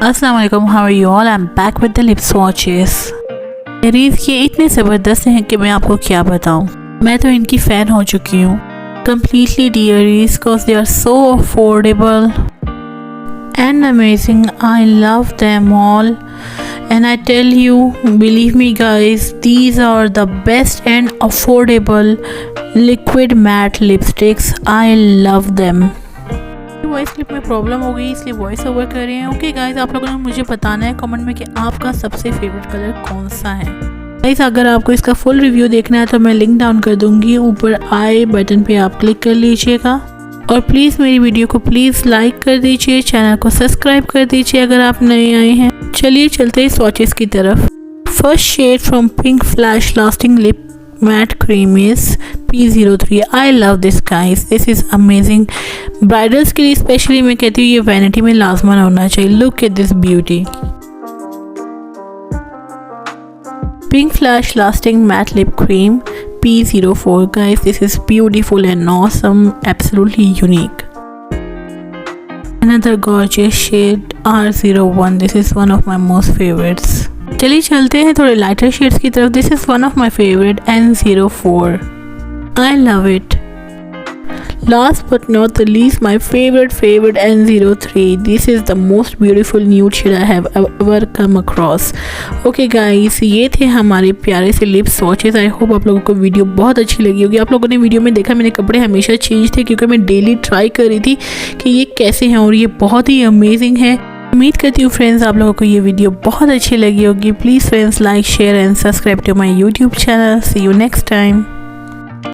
Assalamualaikum, how are you all? I'm back with the lip swatches. Series ये इतने ज़बरदस्त हैं कि मैं आपको क्या बताऊं। मैं तो इनकी फ़ैन हो चुकी हूँ completely dearies because they are so affordable and amazing. I love them all and I tell you, believe me guys, these are the best and affordable liquid matte lipsticks. I love them. Voice clip में problem हो गई इसलिए voice over कर रहे हैं। Okay guys, आप लोगों ने मुझे बताना है कमेंट में कि आपका सबसे फेवरेट कलर कौन सा है। गाइस, अगर आपको इसका फुल रिव्यू देखना है तो मैं लिंक डाउन कर दूंगी, ऊपर आई बटन पे आप क्लिक कर लीजिएगा। और प्लीज़ मेरी वीडियो को प्लीज़ लाइक कर दीजिए, चैनल को सब्सक्राइब कर दीजिए अगर आप नए आए हैं। चलिए चलते हैं स्वॉचेस की तरफ। First shade from PinkFlash lasting lip matte cream is P03. I love this guys, this is amazing. Bridals के लिए स्पेशली मैं कहती हूँ ये वैनिटी में लाजमन होना चाहिए। Look at this beauty. PinkFlash lasting matte lip cream P04 guys, this is beautiful and awesome, absolutely unique. Another gorgeous shade R01, this is one of my most favorites. चलिए चलते हैं थोड़े लाइटर शेड्स की तरफ। This is one of my favourite N04. I love it. Last but not the least my favourite N03. This is the most beautiful nude shade I have ever come across. Okay guys, ये थे हमारे प्यारे से lip swatches. I hope आप लोगों को video बहुत अच्छी लगी होगी। आप लोगों ने वीडियो में देखा मेरे कपड़े हमेशा चेंज थे क्योंकि मैं डेली ट्राई कर रही थी कि ये कैसे हैं और ये बहुत ही अमेजिंग है। उम्मीद करती हूँ फ्रेंड्स आप लोगों को ये वीडियो बहुत अच्छी लगी होगी। Please friends like share and subscribe to my YouTube channel. See you next time.